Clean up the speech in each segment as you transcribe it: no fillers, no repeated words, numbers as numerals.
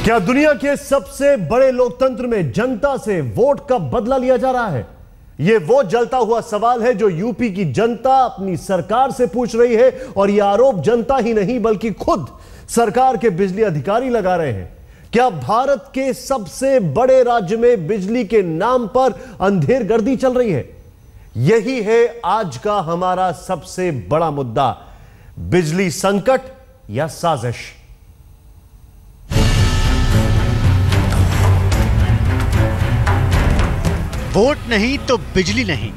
क्या दुनिया के सबसे बड़े लोकतंत्र में जनता से वोट का बदला लिया जा रहा है? यह वो जलता हुआ सवाल है जो यूपी की जनता अपनी सरकार से पूछ रही है, और यह आरोप जनता ही नहीं बल्कि खुद सरकार के बिजली अधिकारी लगा रहे हैं। क्या भारत के सबसे बड़े राज्य में बिजली के नाम पर अंधेरगर्दी चल रही है? यही है आज का हमारा सबसे बड़ा मुद्दा, बिजली संकट या साजिश। वोट नहीं तो बिजली नहीं,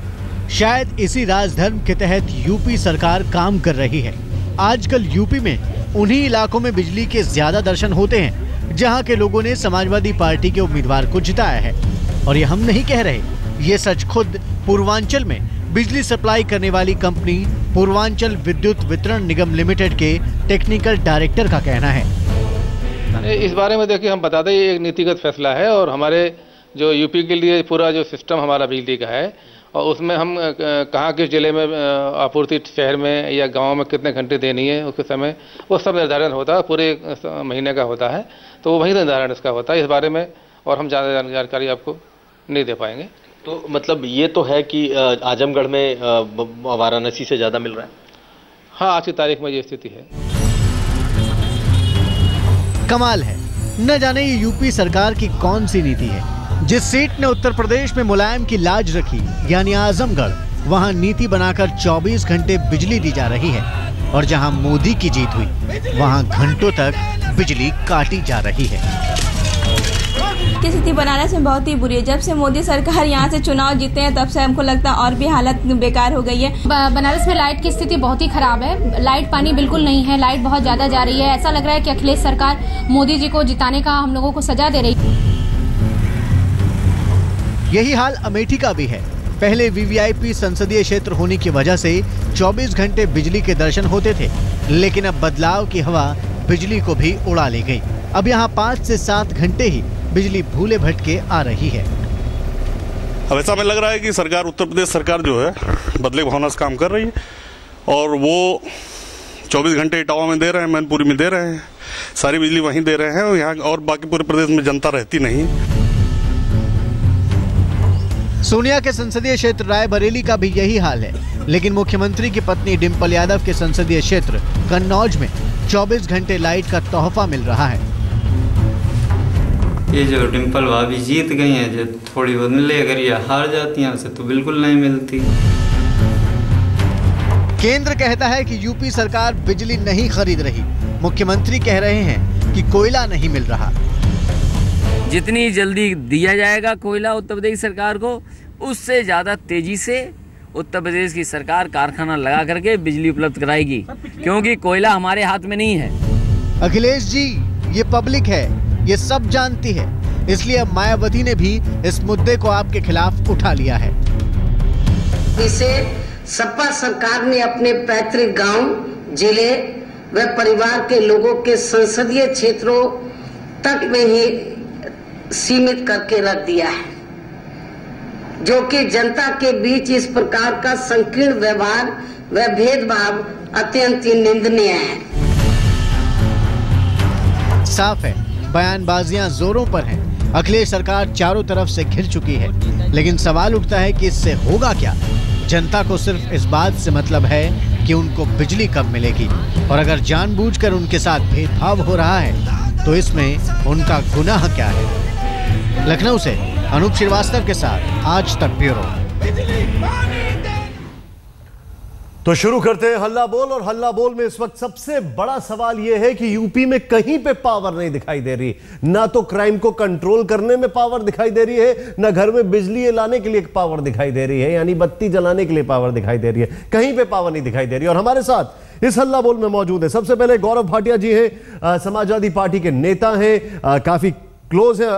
शायद इसी राजधर्म के तहत यूपी सरकार काम कर रही है। आजकल यूपी में उन्हीं इलाकों में बिजली के ज्यादा दर्शन होते हैं जहां के लोगों ने समाजवादी पार्टी के उम्मीदवार को जिताया है। और ये हम नहीं कह रहे, ये सच खुद पूर्वांचल में बिजली सप्लाई करने वाली कंपनी पूर्वांचल विद्युत वितरण निगम लिमिटेड के टेक्निकल डायरेक्टर का कहना है। इस बारे में देखिए, हम बता दें ये एक नीतिगत फैसला है और हमारे जो यूपी के लिए पूरा जो सिस्टम हमारा बिजली का है, और उसमें हम कहाँ किस जिले में आपूर्ति शहर में या गांव में कितने घंटे देनी है उसके समय, वो सब निर्धारण होता है, पूरे महीने का होता है, तो वही निर्धारण इसका होता है। इस बारे में और हम ज़्यादा जानकारी आपको नहीं दे पाएंगे। तो मतलब ये तो है कि आजमगढ़ में वाराणसी से ज़्यादा मिल रहा है। हाँ, आज की तारीख में ये स्थिति है। कमाल है, न जाने ये यूपी सरकार की कौन सी नीति है। जिस सीट ने उत्तर प्रदेश में मुलायम की लाज रखी, यानी आजमगढ़, वहां नीति बनाकर 24 घंटे बिजली दी जा रही है, और जहां मोदी की जीत हुई वहां घंटों तक बिजली काटी जा रही है। स्थिति बनारस में बहुत ही बुरी है। जब से मोदी सरकार यहाँ से चुनाव जीते हैं तब से हमको लगता है और भी हालत बेकार हो गई है। बनारस में लाइट की स्थिति बहुत ही खराब है। लाइट पानी बिल्कुल नहीं है, लाइट बहुत ज्यादा जा रही है। ऐसा लग रहा है कि अखिलेश सरकार मोदी जी को जिताने का हम लोगों को सजा दे रही है। यही हाल अमेठी का भी है। पहले वीवीआईपी संसदीय क्षेत्र होने की वजह से 24 घंटे बिजली के दर्शन होते थे, लेकिन अब बदलाव की हवा बिजली को भी उड़ा ले गई। अब यहाँ 5 से 7 घंटे ही बिजली भूले भटके आ रही है। अब ऐसा हमें लग रहा है कि सरकार, उत्तर प्रदेश सरकार जो है बदले भावना से काम कर रही है, और वो 24 घंटे इटावा में दे रहे हैं, मैनपुरी में दे रहे हैं, सारी बिजली वहीं दे रहे हैं, और यहाँ और बाकी पूरे प्रदेश में जनता रहती नहीं। सोनिया के संसदीय क्षेत्र रायबरेली का भी यही हाल है, लेकिन मुख्यमंत्री की पत्नी डिंपल यादव के संसदीय क्षेत्र कन्नौज में 24 घंटे लाइट का तोहफा मिल रहा है। ये जो डिंपल भाभी जीत गई हैं, जो थोड़ी बहुत मिले, अगर ये हार जाती हैं उसे तो बिल्कुल नहीं मिलती। केंद्र कहता है कि यूपी सरकार बिजली नहीं खरीद रही, मुख्यमंत्री कह रहे हैं कि कोयला नहीं मिल रहा। जितनी जल्दी दिया जाएगा कोयला उत्तर प्रदेश सरकार को, उससे ज़्यादा तेजी से उत्तर प्रदेश की सरकार कारखाना लगा करके बिजली उपलब्ध कराएगी, क्योंकि कोयला हमारे हाथ में नहीं है। अखिलेश जी, ये पब्लिक है, ये सब जानती है, इसलिए अब मायावती ने भी इस मुद्दे को आपके खिलाफ उठा लिया है। इसे सपा सरकार ने अपने पैतृक गांव, जिले व परिवार के लोगों के संसदीय क्षेत्रों तक में ही सीमित करके रख दिया है, जो कि जनता के बीच इस प्रकार का संकीर्ण व्यवहार व भेदभाव अत्यंत निंदनीय है। साफ है, बयानबाजियां जोरों पर हैं। अखिलेश सरकार चारों तरफ से घिर चुकी है, लेकिन सवाल उठता है कि इससे होगा क्या? जनता को सिर्फ इस बात से मतलब है कि उनको बिजली कब मिलेगी, और अगर जानबूझकर उनके साथ भेदभाव हो रहा है तो इसमें उनका गुनाह क्या है? लखनऊ से अनूप श्रीवास्तव के साथ आज तक ब्यूरो। तो शुरू करते हैं हल्ला बोल, और हल्ला बोल में इस वक्त सबसे बड़ा सवाल यह है कि यूपी में कहीं पे पावर नहीं दिखाई दे रही। ना तो क्राइम को कंट्रोल करने में पावर दिखाई दे रही है, ना घर में बिजली लाने के लिए पावर दिखाई दे रही है, यानी बत्ती जलाने के लिए पावर दिखाई दे रही है। कहीं पे पावर नहीं दिखाई दे रही। और हमारे साथ इस हल्ला बोल में मौजूद है सबसे पहले गौरव भाटिया जी हैं, समाजवादी पार्टी के नेता हैं, काफी क्लोज है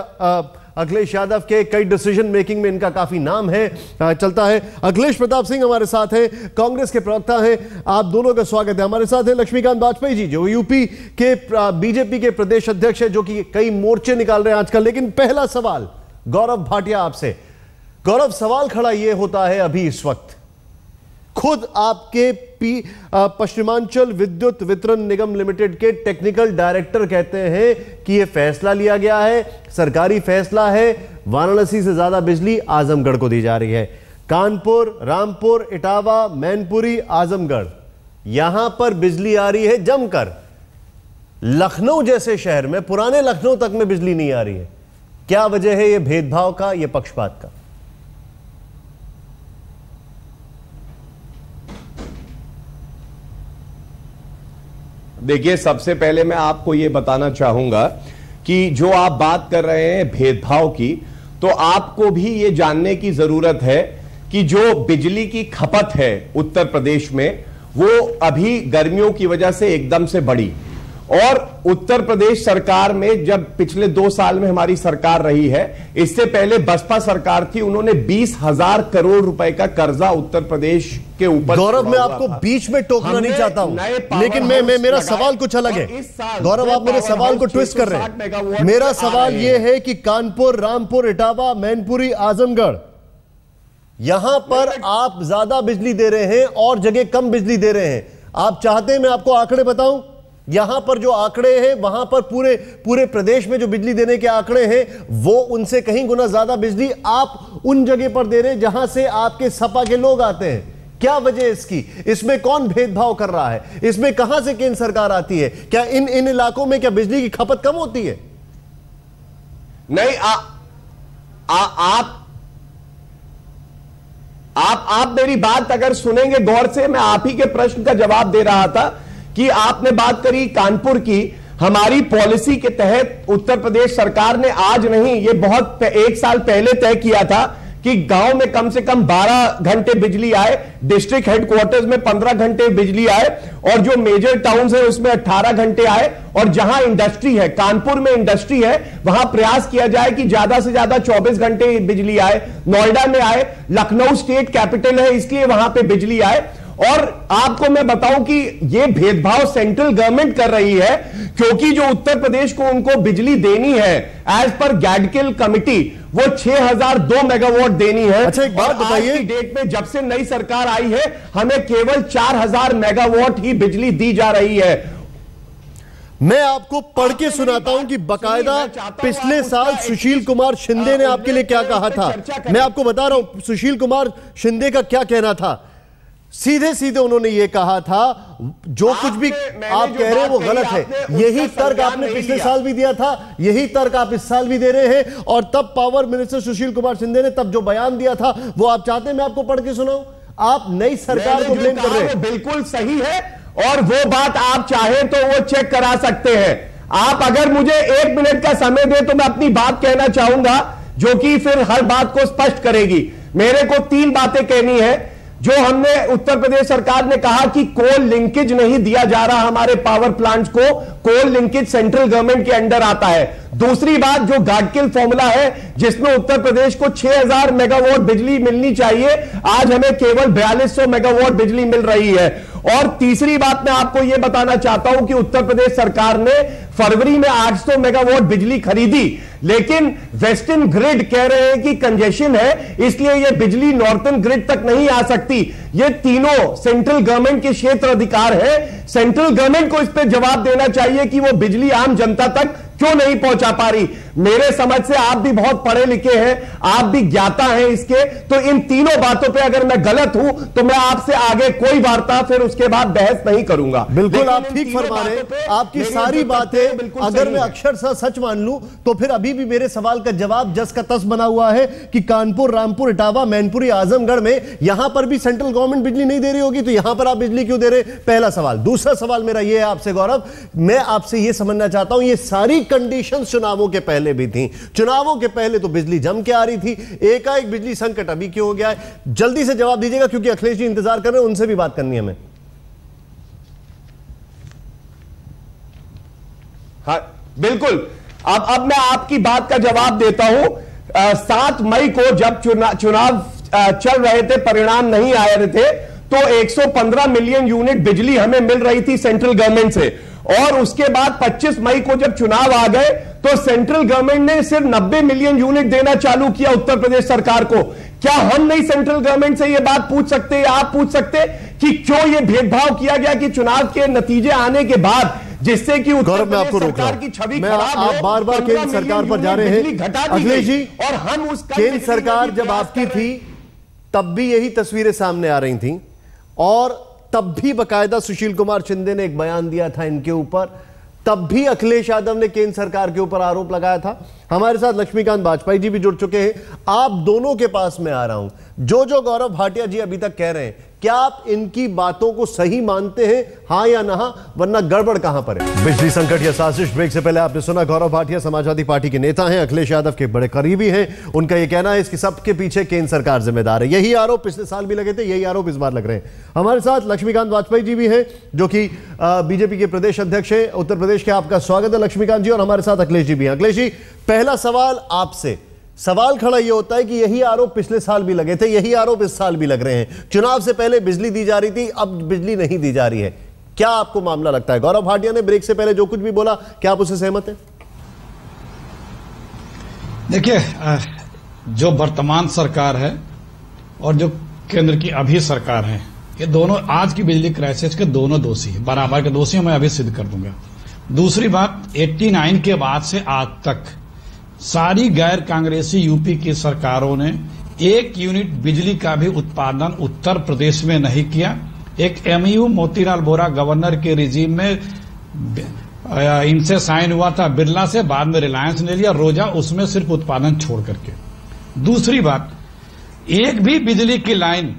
अखिलेश यादव के, कई डिसीजन मेकिंग में इनका काफी नाम है, चलता है। अखिलेश प्रताप सिंह हमारे साथ हैं, कांग्रेस के प्रवक्ता हैं। आप दोनों का स्वागत है। हमारे साथ हैं लक्ष्मीकांत वाजपेयी जी, जो यूपी के बीजेपी के प्रदेश अध्यक्ष है, जो कि कई मोर्चे निकाल रहे हैं आजकल। लेकिन पहला सवाल गौरव भाटिया आपसे। गौरव, सवाल खड़ा यह होता है अभी इस वक्त खुद आपके पश्चिमांचल विद्युत वितरण निगम लिमिटेड के टेक्निकल डायरेक्टर कहते हैं कि यह फैसला लिया गया है, सरकारी फैसला है, वाराणसी से ज्यादा बिजली आजमगढ़ को दी जा रही है। कानपुर, रामपुर, इटावा, मैनपुरी, आजमगढ़, यहां पर बिजली आ रही है जमकर। लखनऊ जैसे शहर में, पुराने लखनऊ तक में बिजली नहीं आ रही है। क्या वजह है? यह भेदभाव का, यह पक्षपात का। देखिए, सबसे पहले मैं आपको यह बताना चाहूंगा कि जो आप बात कर रहे हैं भेदभाव की, तो आपको भी ये जानने की जरूरत है कि जो बिजली की खपत है उत्तर प्रदेश में, वो अभी गर्मियों की वजह से एकदम से बढ़ी। और उत्तर प्रदेश सरकार में जब पिछले 2 साल में हमारी सरकार रही है, इससे पहले बसपा सरकार थी, उन्होंने 20,000 करोड़ रुपए का कर्जा उत्तर प्रदेश के ऊपर। गौरव, मैं आपको बीच में टोकना नहीं चाहता हूं, लेकिन मेरा सवाल कुछ अलग है। गौरव, आप मेरे सवाल को ट्विस्ट कर रहे हैं। मेरा सवाल यह है कि कानपुर, रामपुर, इटावा, मैनपुरी, आजमगढ़, यहां पर आप ज्यादा बिजली दे रहे हैं और जगह कम बिजली दे रहे हैं। आप चाहते हैं मैं आपको आंकड़े बताऊं? यहां पर जो आंकड़े हैं, वहां पर पूरे प्रदेश में जो बिजली देने के आंकड़े हैं, वो उनसे कहीं गुना ज्यादा बिजली आप उन जगह पर दे रहे हैं जहां से आपके सपा के लोग आते हैं। क्या वजह इसकी? इसमें कौन भेदभाव कर रहा है? इसमें कहां से केंद्र सरकार आती है? क्या इन इलाकों में क्या बिजली की खपत कम होती है? नहीं, आप मेरी बात अगर सुनेंगे गौर से, मैं आप ही के प्रश्न का जवाब दे रहा था कि आपने बात करी कानपुर की। हमारी पॉलिसी के तहत उत्तर प्रदेश सरकार ने आज नहीं, ये बहुत 1 साल पहले तय किया था कि गांव में कम से कम 12 घंटे बिजली आए, डिस्ट्रिक्ट हेडक्वार्टर्स में 15 घंटे बिजली आए, और जो मेजर टाउन्स है उसमें 18 घंटे आए। और जहां इंडस्ट्री है, कानपुर में इंडस्ट्री है, वहां प्रयास किया जाए कि ज्यादा से ज्यादा 24 घंटे बिजली आए। नोएडा में आए, लखनऊ स्टेट कैपिटल है इसलिए वहां पे बिजली आए। और आपको मैं बताऊं कि यह भेदभाव सेंट्रल गवर्नमेंट कर रही है, क्योंकि जो उत्तर प्रदेश को उनको बिजली देनी है एज पर गैडकिल कमिटी, वो 6002 मेगावाट देनी है। अच्छा, एक बात बताइए, डेट में जब से नई सरकार आई है, हमें केवल 4000 मेगावाट ही बिजली दी जा रही है। मैं आपको पढ़ के सुनाता हूं कि बकायदा पिछले साल सुशील कुमार शिंदे ने आपके लिए क्या कहा था। मैं आपको बता रहा हूं सुशील कुमार शिंदे का क्या कहना था। सीधे सीधे उन्होंने ये कहा था, जो कुछ भी आप कह रहे हैं वो गलत है। यही तर्क आपने पिछले साल भी दिया था, यही तर्क आप इस साल भी दे रहे हैं। और तब पावर मिनिस्टर सुशील कुमार शिंदे ने तब जो बयान दिया था, वो आप चाहते हैं मैं आपको पढ़ के सुनाऊं? आप नई सरकार को ब्लेम कर रहे हैं। बिल्कुल सही है, और वो बात आप चाहें तो वो चेक करा सकते हैं। आप अगर मुझे 1 मिनट का समय दे तो मैं अपनी बात कहना चाहूंगा, जो कि फिर हर बात को स्पष्ट करेगी। मेरे को 3 बातें कहनी है। जो हमने उत्तर प्रदेश सरकार ने कहा कि कोल लिंकेज नहीं दिया जा रहा हमारे पावर प्लांट्स को, कोल लिंकेज सेंट्रल गवर्नमेंट के अंडर आता है। दूसरी बात, जो गाडकिल फॉर्मूला है जिसमें उत्तर प्रदेश को 6000 मेगावाट बिजली मिलनी चाहिए, आज हमें केवल 4200 मेगावाट बिजली मिल रही है। और तीसरी बात मैं आपको यह बताना चाहता हूं कि उत्तर प्रदेश सरकार ने फरवरी में 800 मेगावाट बिजली खरीदी, लेकिन वेस्टर्न ग्रिड कह रहे हैं कि कंजेशन है, इसलिए यह बिजली नॉर्थन ग्रिड तक नहीं आ सकती। ये तीनों सेंट्रल गवर्नमेंट के क्षेत्र अधिकार है। सेंट्रल गवर्नमेंट को इस पर जवाब देना चाहिए कि वो बिजली आम जनता तक क्यों नहीं पहुंचा पा रही। मेरे समझ से आप भी बहुत पढ़े लिखे हैं, आप भी ज्ञाता हैं इसके, तो इन तीनों बातों पे अगर मैं गलत हूं तो मैं आपसे आगे कोई वार्ता फिर उसके बाद बहस नहीं करूंगा। बिल्कुल आप ठीक फरमा रहे हैं। आपकी सारी बातें अगर मैं अक्षरशः सच मान लूं तो फिर अभी भी मेरे सवाल का जवाब जस का तस बना हुआ है कि कानपुर, रामपुर, इटावा, मैनपुरी, आजमगढ़ में यहां पर भी सेंट्रल गवर्नमेंट बिजली नहीं दे रही होगी, तो यहां पर आप बिजली क्यों दे रहे? पहला सवाल। दूसरा सवाल मेरा यह है आपसे गौरव, मैं आपसे यह समझना चाहता हूं, ये सारी कंडीशंस चुनावों के पहले भी थी। चुनावों के पहले तो बिजली जम के आ रही थी, एकाएक बिजली संकट अभी क्यों हो गया है? जल्दी से जवाब दीजिएगा, क्योंकि अखिलेश जी इंतजार कर रहे हैं, उनसे भी बात करनी है हमें। हाँ बिल्कुल, अब मैं आपकी बात का जवाब देता हूं। 7 मई को जब चुनाव चल रहे थे, परिणाम नहीं आ रहे थे, तो 115 मिलियन यूनिट बिजली हमें मिल रही थी सेंट्रल गवर्नमेंट से। और उसके बाद 25 मई को जब चुनाव आ गए तो सेंट्रल गवर्नमेंट ने सिर्फ 90 मिलियन यूनिट देना चालू किया उत्तर प्रदेश सरकार को। क्या हम नहीं सेंट्रल गवर्नमेंट से ये बात पूछ सकते, आप पूछ सकते कि क्यों ये भेदभाव किया गया कि चुनाव के नतीजे आने के बाद जिससे कि गौरव मैं आपको रोक रहा हूं, छवि आप बार बार केंद्र सरकार पर जा रहे हैं अखिलेश जी, और हम उस केंद्र सरकार जब आपकी थी तब भी यही तस्वीरें सामने आ रही थी और तब भी बकायदा सुशील कुमार शिंदे ने एक बयान दिया था इनके ऊपर, तब भी अखिलेश यादव ने केंद्र सरकार के ऊपर आरोप लगाया था। हमारे साथ लक्ष्मीकांत वाजपेयी जी भी जुड़ चुके हैं। आप दोनों के पास में आ रहा हूं, जो गौरव भाटिया जी अभी तक कह रहे हैं, क्या आप इनकी बातों को सही मानते हैं, हां या ना, वरना गड़बड़ कहां पर है? बिजली संकट या साजिश, ब्रेक से पहले आपने सुना गौरव भाटिया समाजवादी पार्टी के नेता हैं, अखिलेश यादव के बड़े करीबी हैं। उनका यह कहना है इसके सबके पीछे केंद्र सरकार जिम्मेदार है। यही आरोप पिछले साल भी लगे थे, यही आरोप इस बार लग रहे हैं। हमारे साथ लक्ष्मीकांत वाजपेयी जी भी हैं जो कि बीजेपी के प्रदेश अध्यक्ष हैं उत्तर प्रदेश के। आपका स्वागत है लक्ष्मीकांत जी, और हमारे साथ अखिलेश जी भी हैं। अखिलेश जी, पहला सवाल आपसे, सवाल खड़ा यह होता है कि यही आरोप पिछले साल भी लगे थे, यही आरोप इस साल भी लग रहे हैं। चुनाव से पहले बिजली दी जा रही थी, अब बिजली नहीं दी जा रही है, क्या आपको मामला लगता है? गौरव भाटिया ने ब्रेक से पहले जो कुछ भी बोला, क्या आप उससे सहमत हैं? देखिए, जो वर्तमान सरकार है और जो केंद्र की अभी सरकार है, ये दोनों आज की बिजली क्राइसिस के दोनों दोषी है, बराबर के दोषी, मैं अभी सिद्ध कर दूंगा। दूसरी बात, 89 के बाद से आज तक सारी गैर कांग्रेसी यूपी की सरकारों ने 1 यूनिट बिजली का भी उत्पादन उत्तर प्रदेश में नहीं किया। एक MU मोतीलाल वोरा गवर्नर के रिजीम में इनसे साइन हुआ था बिरला से, बाद में रिलायंस ने लिया, रोजा उसमें सिर्फ उत्पादन छोड़ करके। दूसरी बात, एक भी बिजली की लाइन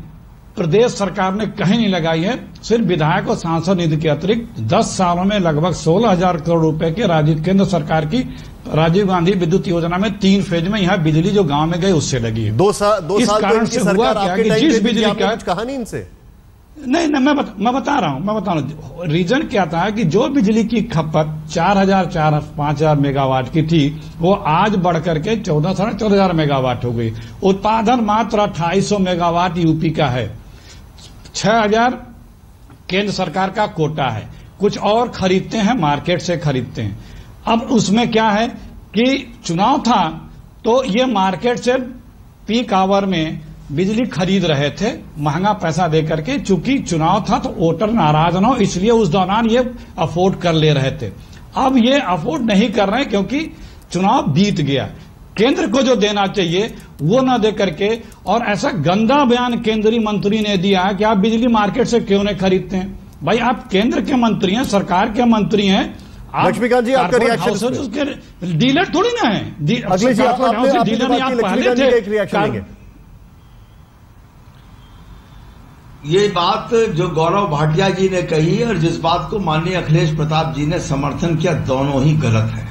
प्रदेश सरकार ने कहीं नहीं लगाई है। सिर्फ विधायक और सांसद निधि के अतिरिक्त 10 सालों में लगभग 16,000 करोड़ रुपए के केंद्र सरकार की राजीव गांधी विद्युत योजना में 3 फेज में यहाँ बिजली जो गांव में गई उससे लगी है। दो साल इस कारण से हुआ क्या कि जिस बिजली का कहानी इनसे नहीं, मैं बता रहा हूं। रीजन क्या था कि जो बिजली की खपत 4,000-5,000 मेगावाट की थी, वो आज बढ़कर के 14,500 मेगावाट हो गई। उत्पादन मात्र 2,800 मेगावाट यूपी का है, 6,000 केंद्र सरकार का कोटा है, कुछ और खरीदते हैं, मार्केट से खरीदते हैं। अब उसमें क्या है कि चुनाव था तो ये मार्केट से पीक आवर में बिजली खरीद रहे थे महंगा पैसा देकर के, चूंकि चुनाव था तो वोटर नाराज ना हो, इसलिए उस दौरान ये अफोर्ड कर ले रहे थे। अब ये अफोर्ड नहीं कर रहे क्योंकि चुनाव बीत गया। केंद्र को जो देना चाहिए वो न दे करके, और ऐसा गंदा बयान केंद्रीय मंत्री ने दिया है कि आप बिजली मार्केट से क्यों नहीं खरीदते हैं। भाई, आप केंद्र के मंत्री हैं, सरकार के मंत्री हैं, लक्ष्मीकांत जी आपका रिएक्शन, उसके डीलर थोड़ी ना है। अखिलेश जी, डीलर नहीं, आप पहले थे। एक रिएक्शन लेंगे। ये बात जो गौरव भाटिया जी ने कही और जिस बात को माननीय अखिलेश प्रताप जी ने समर्थन किया, दोनों ही गलत है।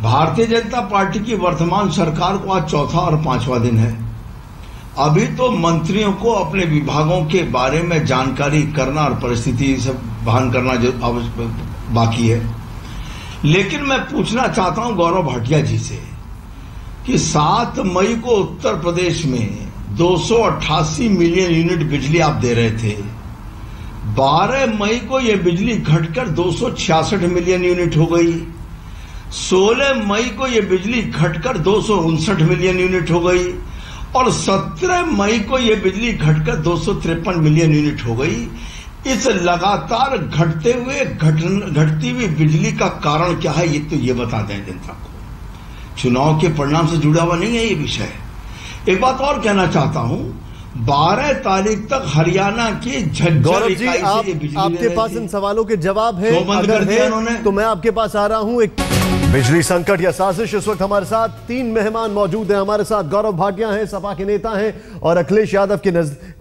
भारतीय जनता पार्टी की वर्तमान सरकार को आज 4था और 5वां दिन है। अभी तो मंत्रियों को अपने विभागों के बारे में जानकारी करना और परिस्थिति से भान करना जो बाकी है। लेकिन मैं पूछना चाहता हूं गौरव भाटिया जी से कि 7 मई को उत्तर प्रदेश में 288 मिलियन यूनिट बिजली आप दे रहे थे। 12 मई को यह बिजली घटकर 266 मिलियन यूनिट हो गई। 16 मई को यह बिजली घटकर 259 मिलियन यूनिट हो गई और 17 मई को यह बिजली घटकर 253 मिलियन यूनिट हो गई। इस लगातार घटती हुई बिजली का कारण क्या है, ये तो ये बता दें जनता को। चुनाव के परिणाम से जुड़ा हुआ नहीं है ये विषय। एक बात और कहना चाहता हूं, 12 तारीख तक हरियाणा की गौरव जी, आपके पास इन सवालों के जवाब है, अगर है तो मैं आपके पास आ रहा हूं। एक बिजली संकट या साजिश, इस वक्त हमारे साथ 3 मेहमान मौजूद हैं। हमारे साथ गौरव भाटिया हैं, सपा के नेता हैं और अखिलेश यादव के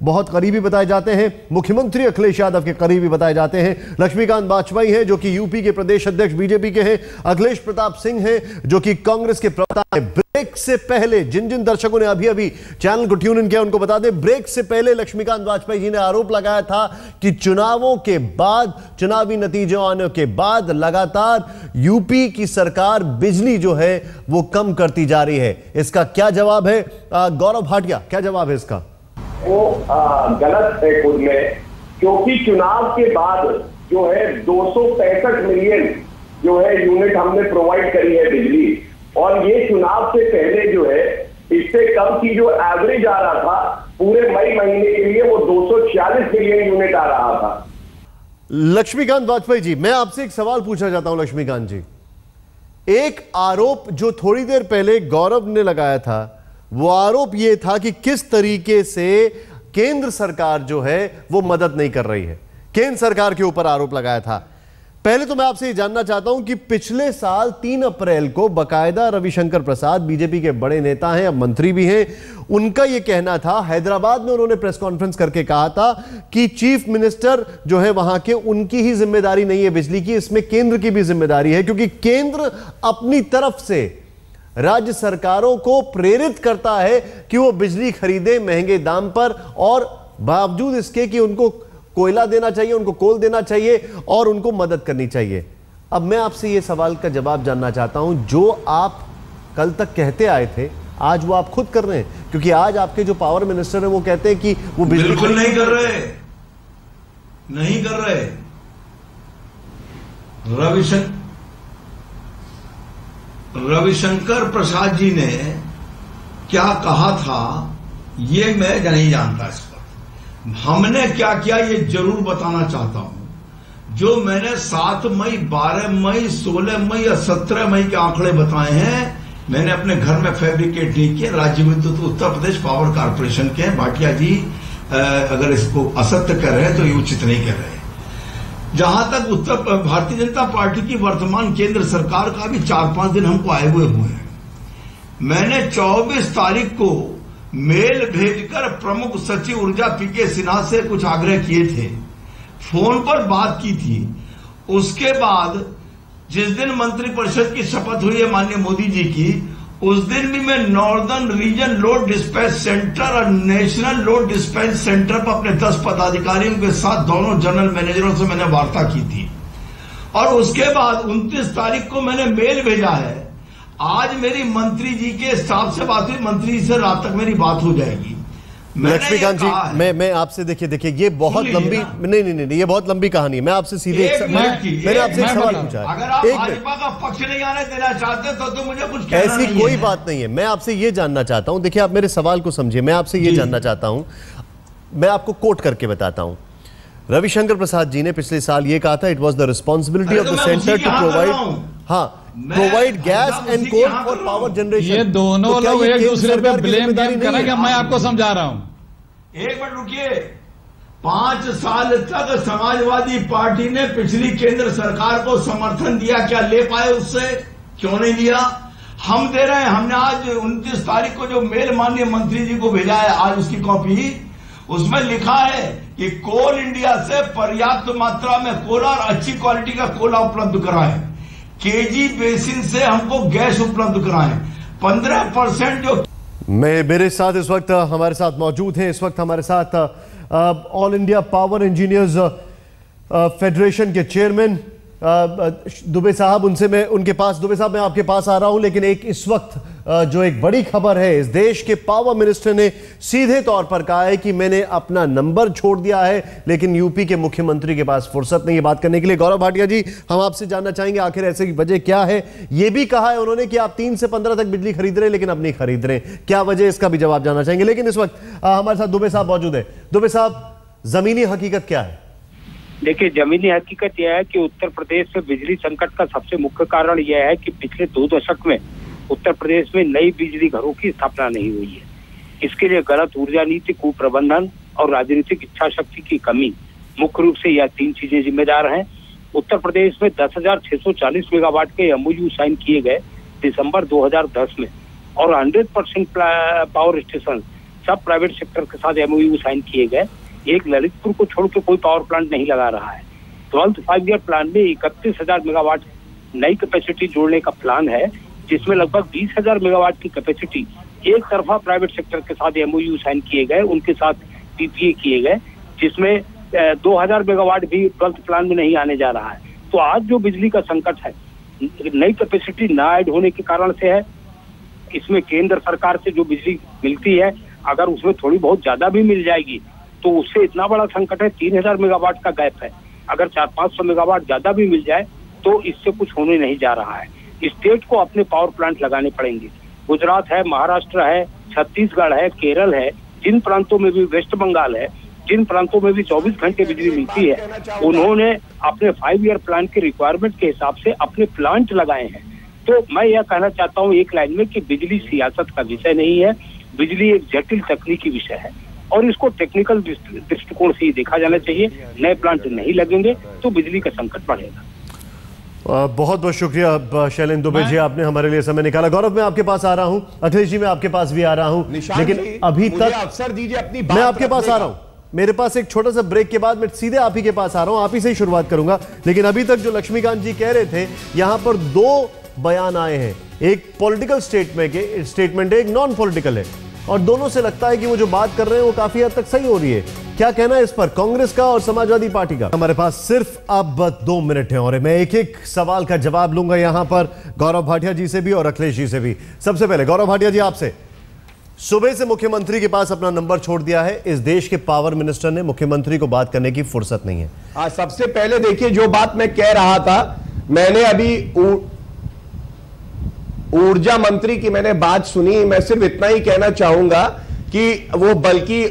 बहुत करीबी बताए जाते हैं, मुख्यमंत्री अखिलेश यादव के करीबी बताए जाते हैं। लक्ष्मीकांत वाजपेयी हैं जो कि यूपी के प्रदेश अध्यक्ष बीजेपी के हैं। अखिलेश प्रताप सिंह हैं जो कि कांग्रेस के प्रवक्ता हैं। ब्रेक से पहले जिन दर्शकों ने अभी चैनल को ट्यून इन किया उनको बता दें, ब्रेक से पहले लक्ष्मीकांत वाजपेयी जी ने आरोप लगाया था कि चुनावों के बाद, चुनावी नतीजे आने के बाद लगातार यूपी की सरकार बिजली जो है वो कम करती जा रही है। इसका क्या जवाब है? गौरव भाटिया, क्या जवाब है इसका? वो गलत है खुद में, क्योंकि चुनाव के बाद जो है 265 मिलियन जो है यूनिट हमने प्रोवाइड करी है बिजली, और ये चुनाव से पहले जो है इससे कम की जो एवरेज आ रहा था पूरे मई महीने के लिए वो 246 मिलियन यूनिट आ रहा था। लक्ष्मीकांत वाजपेयी जी, मैं आपसे एक सवाल पूछना चाहता हूं। लक्ष्मीकांत जी, एक आरोप जो थोड़ी देर पहले गौरव ने लगाया था, वो आरोप यह था कि किस तरीके से केंद्र सरकार जो है वो मदद नहीं कर रही है। केंद्र सरकार के ऊपर आरोप लगाया था। पहले तो मैं आपसे ये जानना चाहता हूं कि पिछले साल 3 अप्रैल को बकायदा रविशंकर प्रसाद, बीजेपी के बड़े नेता हैं, अब मंत्री भी हैं, उनका यह कहना था, हैदराबाद में उन्होंने प्रेस कॉन्फ्रेंस करके कहा था कि चीफ मिनिस्टर जो है वहां के, उनकी ही जिम्मेदारी नहीं है बिजली की, इसमें केंद्र की भी जिम्मेदारी है, क्योंकि केंद्र अपनी तरफ से राज्य सरकारों को प्रेरित करता है कि वो बिजली खरीदे महंगे दाम पर, और बावजूद इसके कि उनको कोयला देना चाहिए, उनको कोल देना चाहिए और उनको मदद करनी चाहिए। अब मैं आपसे ये सवाल का जवाब जानना चाहता हूं, जो आप कल तक कहते आए थे आज वो आप खुद कर रहे हैं, क्योंकि आज आपके जो पावर मिनिस्टर हैं वो कहते हैं कि वो बिजली बिल्कुल नहीं कर रहे, नहीं कर रहे। रविशंकर प्रसाद जी ने क्या कहा था ये मैं नहीं जानता। इस पर हमने क्या किया ये जरूर बताना चाहता हूं। जो मैंने 7 मई, 12 मई, 16 मई या 17 मई के आंकड़े बताए हैं, मैंने अपने घर में फैब्रिकेट नहीं किए। राज्य विद्युत उत्तर प्रदेश पावर कारपोरेशन के भाटिया जी अगर इसको असत्य कर रहे हैं तो ये उचित नहीं कर रहे। जहां तक भारतीय जनता पार्टी की वर्तमान केंद्र सरकार का भी 4-5 दिन हमको आए हुए हैं। मैंने 24 तारीख को मेल भेजकर प्रमुख सचिव ऊर्जा पीके सिन्हा से कुछ आग्रह किए थे, फोन पर बात की थी। उसके बाद जिस दिन मंत्रिपरिषद की शपथ हुई है माननीय मोदी जी की, उस दिन भी मैं northern region load dispatch centre और नेशनल लोड डिस्पैच सेंटर पर अपने 10 पदाधिकारियों के साथ दोनों जनरल मैनेजरों से मैंने वार्ता की थी। और उसके बाद 29 तारीख को मैंने मेल भेजा है। आज मेरी मंत्री जी के स्टाफ से बात हुई, मंत्री से रात तक मेरी बात हो जाएगी। लक्ष्मीकांत जी, मैं आपसे देखिए ये बहुत लंबी नहीं, ये बहुत लंबी कहानी है। मैं आपसे सीधे मैंने आपसे एक सवाल पूछा है। अगर आप भाजपा का पक्ष नहीं आने देना चाहते तो मुझे कुछ कहना ऐसी नहीं कोई है। बात नहीं है। मैं आपसे ये जानना चाहता हूं, देखिए आप मेरे सवाल को समझिए, मैं आपसे ये जानना चाहता हूं, मैं आपको कोट करके बताता हूं। रविशंकर प्रसाद जी ने पिछले साल ये कहा था, it was the responsibility of the centre to provide gas and coal for power generation. ये दोनों लोग एक दूसरे पे ब्लेम गेम करेंगे। मैं आपको समझा रहा हूं। एक मिनट रुकिए। 5 साल तक समाजवादी पार्टी ने पिछली केंद्र सरकार को समर्थन दिया, क्या ले पाए उससे? क्यों नहीं दिया? हम दे रहे हैं। हमने आज 29 तारीख को जो मेल माननीय मंत्री जी को भेजा है, आज उसकी कॉपी, उसमें लिखा है कि कोल इंडिया से पर्याप्त मात्रा में कोला और अच्छी क्वालिटी का कोला उपलब्ध कराएं, केजी बेसिन से हमको गैस उपलब्ध कराएं। 15% जो मेरे साथ इस वक्त हमारे साथ मौजूद हैं, इस वक्त हमारे साथ all India power engineers federation के चेयरमैन दुबे साहब, दुबे साहब मैं आपके पास आ रहा हूं, लेकिन इस वक्त जो एक बड़ी खबर है, इस देश के पावर मिनिस्टर ने सीधे तौर पर कहा है कि मैंने अपना नंबर छोड़ दिया है, लेकिन यूपी के मुख्यमंत्री के पास फुर्सत नहीं है बात करने के लिए। गौरव भाटिया जी, हम आपसे जानना चाहेंगे आखिर ऐसे की वजह क्या है। यह भी कहा है उन्होंने कि आप 3 से 15 तक बिजली खरीद रहे हैं, लेकिन अब नहीं खरीद रहे, क्या वजह, इसका भी जवाब जानना चाहेंगे। लेकिन इस वक्त हमारे साथ दुबे साहब मौजूद है। दुबे साहब, जमीनी हकीकत क्या है? देखिए, जमीनी हकीकत यह है कि उत्तर प्रदेश में बिजली संकट का सबसे मुख्य कारण यह है कि पिछले 2 दशक में उत्तर प्रदेश में नई बिजली घरों की स्थापना नहीं हुई है। इसके लिए गलत ऊर्जा नीति, कुप्रबंधन और राजनीतिक इच्छा शक्ति की कमी, मुख्य रूप से यह 3 चीजें जिम्मेदार हैं। उत्तर प्रदेश में 10,640 मेगावाट के एमओयू साइन किए गए दिसंबर 2010 में, और 100% पावर स्टेशन सब प्राइवेट सेक्टर के साथ एमओयू साइन किए गए। एक ललितपुर को छोड़ के कोई पावर प्लांट नहीं लगा रहा है। 12th 5-year प्लान में 31,000 मेगावाट नई कैपेसिटी जोड़ने का प्लान है, जिसमें लगभग 20,000 मेगावाट की कैपेसिटी एक तरफा प्राइवेट सेक्टर के साथ एमओयू साइन किए गए, उनके साथ पीपीए किए गए, जिसमें 2,000 मेगावाट भी 12th प्लान में नहीं आने जा रहा है। तो आज जो बिजली का संकट है, नई कैपेसिटी ना ऐड होने के कारण से है। इसमें केंद्र सरकार से जो बिजली मिलती है, अगर उसमें थोड़ी बहुत ज्यादा भी मिल जाएगी तो उससे इतना बड़ा संकट है, 3,000 मेगावाट का गैप है। अगर 400-500 मेगावाट ज्यादा भी मिल जाए तो इससे कुछ होने नहीं जा रहा है। स्टेट को अपने पावर प्लांट लगाने पड़ेंगे। गुजरात है, महाराष्ट्र है, छत्तीसगढ़ है, केरल है, जिन प्रांतों में भी वेस्ट बंगाल है, जिन प्रांतों में भी 24 घंटे बिजली मिलती है, उन्होंने अपने 5 ईयर प्लान के रिक्वायरमेंट के हिसाब से अपने प्लांट लगाए हैं। तो मैं यह कहना चाहता हूं एक लाइन में कि बिजली सियासत का विषय नहीं है, बिजली एक जटिल तकनीकी विषय है और इसको टेक्निकल दृष्टिकोण से ही देखा जाना चाहिए। नए प्लांट नहीं लगेंगे तो बिजली का संकट बढ़ेगा। बहुत बहुत शुक्रिया शैलेंद्र दुबे जी, आपने हमारे लिए समय निकाला। गौरव, मैं आपके पास आ रहा हूं, अखिलेश जी मैं आपके पास भी आ रहा हूं, लेकिन अभी तक अवसर दीजिए अपनी मैं आपके पास आ रहा हूं। मेरे पास एक छोटा सा ब्रेक के बाद मैं सीधे आप ही के पास आ रहा हूं, आप ही से ही शुरुआत करूंगा। लेकिन अभी तक जो लक्ष्मीकांत जी कह रहे थे, यहां पर 2 बयान आए हैं, एक पॉलिटिकल स्टेटमेंट है, एक नॉन पॉलिटिकल है, और दोनों से लगता है कि वो जो बात कर रहे हैं वो काफी हद तक सही हो रही है। क्या कहना है इस पर कांग्रेस का और समाजवादी पार्टी का? हमारे पास सिर्फ अब 2 मिनट हैं और मैं एक एक सवाल का जवाब लूंगा यहां पर गौरव भाटिया जी से भी और अखिलेश जी से भी। सबसे पहले गौरव भाटिया जी, आपसे, सुबह से मुख्यमंत्री के पास अपना नंबर छोड़ दिया है, इस देश के पावर मिनिस्टर ने, मुख्यमंत्री को बात करने की फुर्सत नहीं है। सबसे पहले देखिए, जो बात मैं कह रहा था, मैंने अभी ऊर्जा मंत्री की मैंने बात सुनी। मैं सिर्फ इतना ही कहना चाहूंगा कि वो बल्कि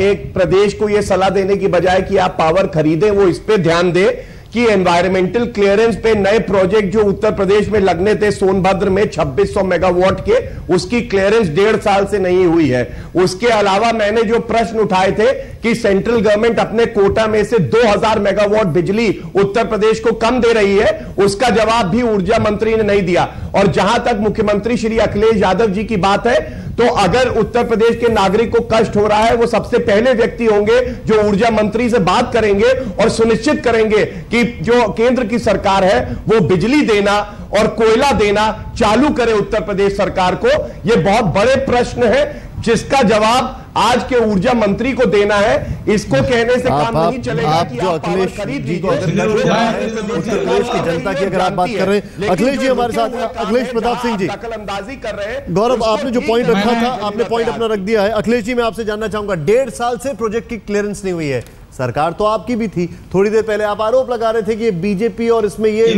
एक प्रदेश को यह सलाह देने की बजाय कि आप पावर खरीदें, वो इस पे ध्यान दे कि एनवायरमेंटल क्लियरेंस पे नए प्रोजेक्ट जो उत्तर प्रदेश में लगने थे सोनभद्र में 2600 मेगावाट के, उसकी क्लियरेंस 1.5 साल से नहीं हुई है। उसके अलावा मैंने जो प्रश्न उठाए थे कि सेंट्रल गवर्नमेंट अपने कोटा में से 2000 मेगावाट बिजली उत्तर प्रदेश को कम दे रही है, उसका जवाब भी ऊर्जा मंत्री ने नहीं दिया। और जहां तक मुख्यमंत्री श्री अखिलेश यादव जी की बात है, तो अगर उत्तर प्रदेश के नागरिक को कष्ट हो रहा है, वो सबसे पहले व्यक्ति होंगे जो ऊर्जा मंत्री से बात करेंगे और सुनिश्चित करेंगे कि जो केंद्र की सरकार है वो बिजली देना और कोयला देना चालू करे उत्तर प्रदेश सरकार को। यह बहुत बड़े प्रश्न है जिसका जवाब आज के ऊर्जा मंत्री को देना है। इसको कहने से काम नहीं चलेगा। आप जो अखिलेश जी को अगर उत्तर प्रदेश की जनता की अगर आप बात कर रहे हैं, अखिलेश जी हमारे साथ, अखिलेश प्रताप सिंह जी दखलंदाजी कर रहे हैं। गौरव, आपने जो पॉइंट रखा था, आपने पॉइंट अपना रख दिया है। अखिलेश जी, मैं आपसे जानना चाहूंगा, 1.5 साल से प्रोजेक्ट की क्लियरेंस नहीं हुई है, सरकार तो आपकी भी थी। थोड़ी देर पहले आप आरोप लगा रहे थे कि ये बीजेपी और इसमें ये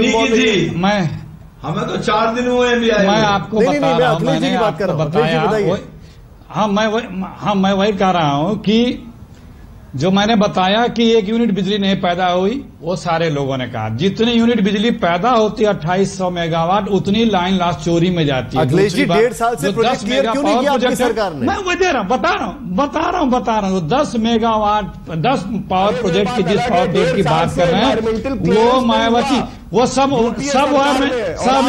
हमें तो 4 दिन हुए। मैं आपको बता रहा हूं, मैंने आपको बताया। हाँ, मैं वही कह रहा हूं कि जो मैंने बताया कि 1 यूनिट बिजली नहीं पैदा हुई, वो सारे लोगों ने कहा। जितनी यूनिट बिजली पैदा होती है 2800 मेगावाट, उतनी लाइन लास्ट चोरी में जाती है। अखिलेश जी, 1.5 साल से प्रोजेक्ट क्लियर क्यों नहीं किया आपकी सरकार ने? मैं वो दे रहा हूं, बता रहा हूं 10 मेगावाट 10 पावर प्रोजेक्ट की जिस पावर प्रोजेक्ट की बात कर रहे हैं वो मायावती, वो सब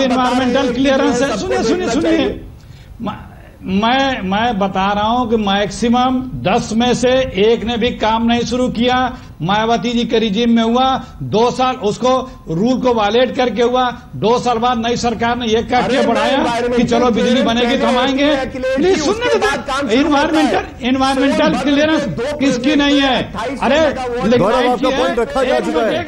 इन्वायरमेंटल क्लियरेंस है। सुनिए, मैं बता रहा हूं कि मैक्सिमम 10 में से 1 ने भी काम नहीं शुरू किया। मायावती जी के रिजीम में हुआ 2 साल, उसको रूल को वायलेट करके हुआ। 2 साल बाद नई सरकार ने यह कह के बढ़ाया कि चलो बिजली बनेगी तो हम आएंगे। प्लीज सुनने, इन्वायरमेंटल क्लियरेंस किसकी नहीं है? अरे आपका पॉइंट रखा जा चुका है,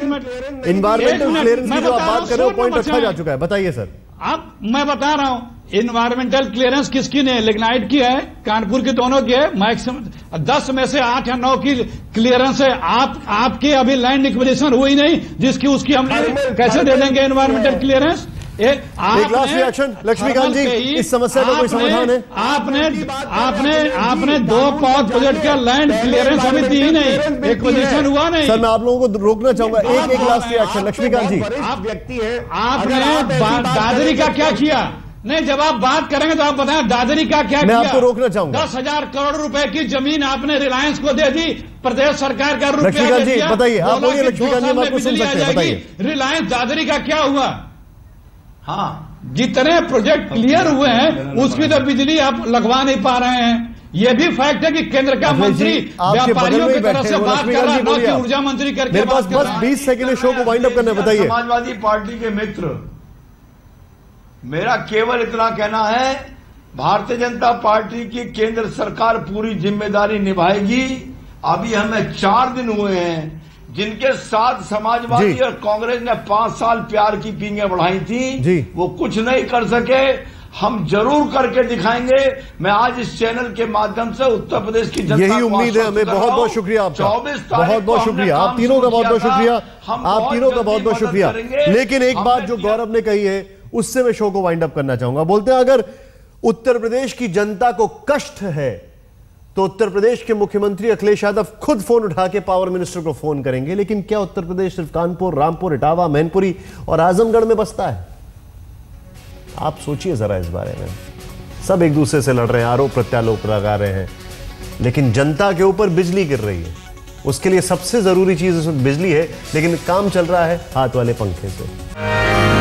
इन्वायरमेंटल क्लियरेंस की जो आप बात कर रहे हो पॉइंट रखा जा चुका है। बताइए सर। अब मैं बता रहा हूं, इन्वायरमेंटल क्लियरेंस किसकी नहीं है? लिग्नाइट की है, कानपुर की दोनों की है। मैक्सिमम 10 में से 8 या 9 की क्लियरेंस है। आपकी अभी लैंड एक्विजिशन हुई नहीं, जिसकी उसकी हम कैसे दे देंगे इन्वायरमेंटल क्लियरेंस? एक लास्ट रिएक्शन लक्ष्मीकांत जी, इस समस्या का कोई समाधान है? आपने 2 पावर प्रोजेक्ट का लैंड क्लियरेंस अभी दी ही नहीं, एक्विजिशन हुआ नहीं। सर, मैं आप लोगों को रोकना चाहूंगा। एक लास्ट रिएक्शन लक्ष्मीकांत जी, व्यक्ति है, आपने दादरी का क्या किया? नहीं, जब आप बात करेंगे तो आप बताएं दादरी का क्या किया? मैं आपको रोकना चाहूंगा। 10,000 करोड़ रुपए की जमीन आपने रिलायंस को दे दी, प्रदेश सरकार का रुपया लक्ष्मीकांत जी बताइए, आप बोलिए लक्ष्मीकांत जी, हम आपको सुन सकते हैं, बताइए। रिलायंस दादरी का क्या हुआ? हाँ, जितने प्रोजेक्ट क्लियर हुए हैं उसकी तो बिजली आप लगवा नहीं पा रहे हैं। ये भी फैक्ट है कि केंद्र का मंत्री व्यापारियों की तरफ से बात कर रहा है, न कि ऊर्जा मंत्री करके बात कर रहा है। 20 सेकंड में शो को वाइंड अप करना है, बताइए। समाजवादी पार्टी के मित्र, मेरा केवल इतना कहना है, भारतीय जनता पार्टी की केंद्र सरकार पूरी जिम्मेदारी निभाएगी। अभी हमें 4 दिन हुए हैं जिनके साथ समाजवादी और कांग्रेस ने 5 साल प्यार की पींगे बढ़ाई थी, वो कुछ नहीं कर सके। हम जरूर करके दिखाएंगे। मैं आज इस चैनल के माध्यम से उत्तर प्रदेश की जनता, यही उम्मीद है हमें। बहुत बहुत शुक्रिया आपका, बहुत बहुत शुक्रिया आप तीनों का, बहुत बहुत शुक्रिया आप तीनों का, बहुत बहुत शुक्रिया। लेकिन एक बात जो गौरव ने कही है उससे मैं शो को वाइंड अप करना चाहूंगा। बोलते हैं अगर उत्तर प्रदेश की जनता को कष्ट है तो उत्तर प्रदेश के मुख्यमंत्री अखिलेश यादव खुद फोन उठा के पावर मिनिस्टर को फोन करेंगे। लेकिन क्या उत्तर प्रदेश सिर्फ कानपुर, रामपुर, इटावा, मैनपुरी और आजमगढ़ में बसता है? आप सोचिए जरा इस बारे में। सब एक दूसरे से लड़ रहे हैं, आरोप प्रत्यारोप लगा रहे हैं, लेकिन जनता के ऊपर बिजली गिर रही है। उसके लिए सबसे जरूरी चीज उसमें बिजली है, लेकिन काम चल रहा है हाथ वाले पंखे से।